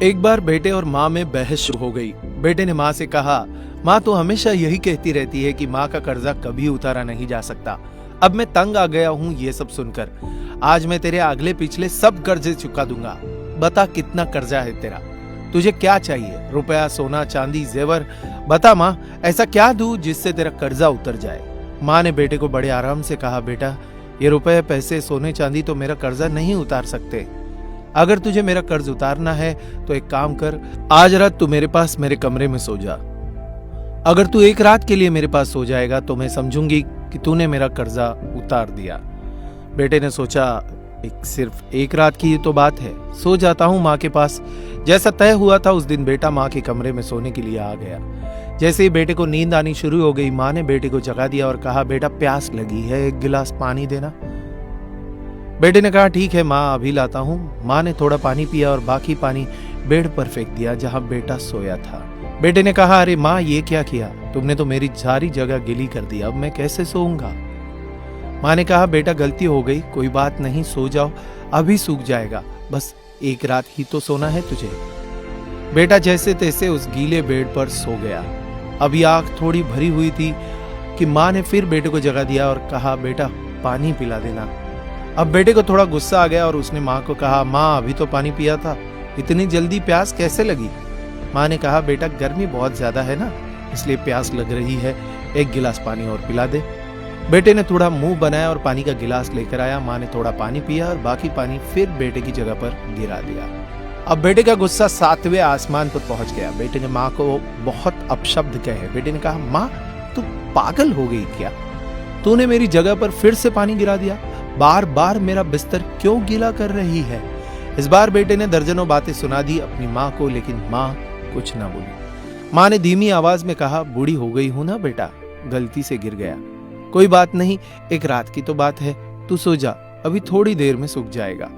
एक बार बेटे और माँ में बहस शुरू हो गई। बेटे ने माँ से कहा, माँ तो हमेशा यही कहती रहती है कि माँ का कर्जा कभी उतारा नहीं जा सकता। अब मैं तंग आ गया हूँ ये सब सुनकर। आज मैं तेरे अगले पिछले सब कर्जे चुका दूंगा। बता कितना कर्जा है तेरा, तुझे क्या चाहिए? रुपया, सोना, चांदी, जेवर? बता माँ, ऐसा क्या दूं जिससे तेरा कर्जा उतर जाए? माँ ने बेटे को बड़े आराम से कहा, बेटा ये रुपए, पैसे, सोने, चांदी तो मेरा कर्जा नहीं उतार सकते। अगर तुझे मेरा कर्ज उतारना है तो एक काम कर, आज रात तू मेरे पास मेरे कमरे में सो जा। अगर तू एक रात के लिए मेरे पास सो जाएगा तो मैं समझूंगी कि तूने मेरा कर्जा उतार दिया। बेटे ने सोचा, सिर्फ एक रात की ही तो बात है, सो जाता हूँ माँ के पास। जैसा तय हुआ था उस दिन बेटा माँ के कमरे में सोने के लिए आ गया। जैसे ही बेटे को नींद आनी शुरू हो गई, माँ ने बेटे को जगा दिया और कहा, बेटा प्यास लगी है, एक गिलास पानी देना। बेटे ने कहा, ठीक है माँ, अभी लाता हूँ। माँ ने थोड़ा पानी पिया और बाकी पानी बेड पर फेंक दिया जहाँ बेटा सोया था। बेटे ने कहा, अरे माँ ये क्या किया? तुमने तो मेरी सारी जगह गीली कर दी, अब मैं कैसे सोऊंगा? माँ ने कहा, बेटा गलती हो गई, कोई बात नहीं, सो जाओ, अभी सूख जाएगा, बस एक रात ही तो सोना है तुझे। बेटा जैसे तैसे उस गीले बेड पर सो गया। अभी आंख थोड़ी भरी हुई थी कि माँ ने फिर बेटे को जगा दिया और कहा, बेटा पानी पिला देना। अब बेटे को थोड़ा गुस्सा आ गया और उसने माँ को कहा, माँ अभी तो पानी पिया था, इतनी जल्दी प्यास कैसे लगी? माँ ने कहा, बेटा गर्मी बहुत ज्यादा है ना, इसलिए प्यास लग रही है, एक गिलास पानी और पिला दे। बेटे ने थोड़ा मुंह बनाया और पानी का गिलास लेकर आया। माँ ने थोड़ा पानी पिया और बाकी पानी फिर बेटे की जगह पर गिरा दिया। अब बेटे का गुस्सा 7वें आसमान पर पहुंच गया। बेटे ने माँ को बहुत अपशब्द कहे। बेटे ने कहा, माँ तू पागल हो गई क्या? तूने मेरी जगह पर फिर से पानी गिरा दिया, बार बार मेरा बिस्तर क्यों गीला कर रही है? इस बार बेटे ने दर्जनों बातें सुना दी अपनी माँ को, लेकिन माँ कुछ ना बोली। माँ ने धीमी आवाज में कहा, बूढ़ी हो गई हूं ना बेटा, गलती से गिर गया, कोई बात नहीं, एक रात की तो बात है, तू सो जा, अभी थोड़ी देर में सूख जाएगा।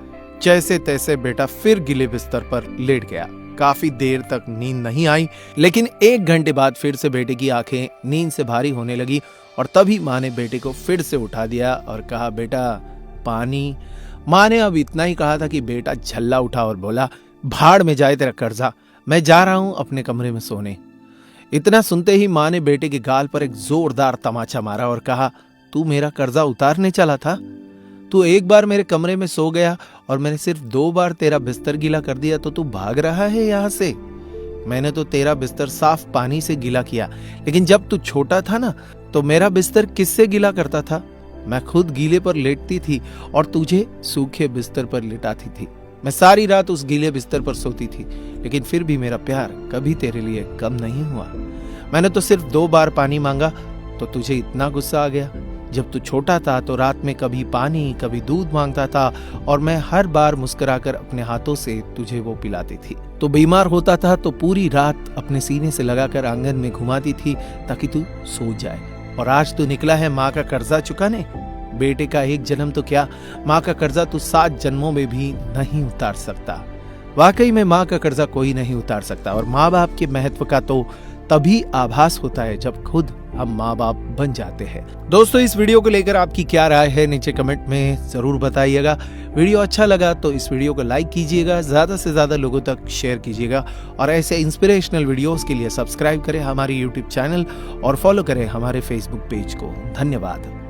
जैसे तैसे बेटा फिर गीले बिस्तर पर लेट गया। काफी देर तक नींद नहीं आई, लेकिन 1 घंटे बाद फिर से बेटे की आंखें नींद से भारी होने लगी और तभी माँ ने बेटे को फिर से उठा दिया और कहा, बेटा पानी। माँ ने अब इतना ही कहा था कि बेटा झल्ला उठा और बोला, भाड़ में जाए तेरा कर्जा, मैं जा रहा हूं अपने कमरे में सोने। इतना सुनते ही माँ ने बेटे के गाल पर एक जोरदार तमाचा मारा और कहा, तू मेरा कर्जा उतारने चला था? तू एक बार मेरे कमरे में सो गया और मैंने सिर्फ 2 बार तेरा बिस्तर गीला कर दिया तो तू भाग रहा है यहाँ से? मैंने तो तेरा बिस्तर साफ पानी से गीला किया, लेकिन जब तू छोटा था ना तो मेरा बिस्तर किससे गीला करता था? मैं खुद गीले पर लेटती थी और तुझे सूखे बिस्तर पर लिटाती थी। मैं सारी रात उस गीले बिस्तर पर सोती थी, लेकिन फिर भी मेरा प्यार कभी तेरे लिए कम नहीं हुआ। मैंने तो सिर्फ 2 बार पानी मांगा तो तुझे इतना गुस्सा आ गया। जब तू छोटा था तो रात में कभी पानी कभी दूध मांगता था और मैं हर बार मुस्कुराकर अपने हाथों से तुझे वो पिलाती थी। तो बीमार होता था तो पूरी रात अपने सीने से लगाकर आंगन में घुमाती थी ताकि तू सो जाए। और आज तू निकला है माँ का कर्जा चुकाने। बेटे का 1 जन्म तो क्या, माँ का कर्जा तू 7 जन्मों में भी नहीं उतार सकता। वाकई में माँ का कर्जा कोई नहीं उतार सकता और माँ बाप के महत्व का तो तभी आभास होता है जब खुद हम माँ बाप बन जाते हैं। दोस्तों इस वीडियो को लेकर आपकी क्या राय है नीचे कमेंट में जरूर बताइएगा। वीडियो अच्छा लगा तो इस वीडियो को लाइक कीजिएगा, ज्यादा से ज्यादा लोगों तक शेयर कीजिएगा और ऐसे इंस्पिरेशनल वीडियोस के लिए सब्सक्राइब करें हमारी यूट्यूब चैनल और फॉलो करें हमारे फेसबुक पेज को। धन्यवाद।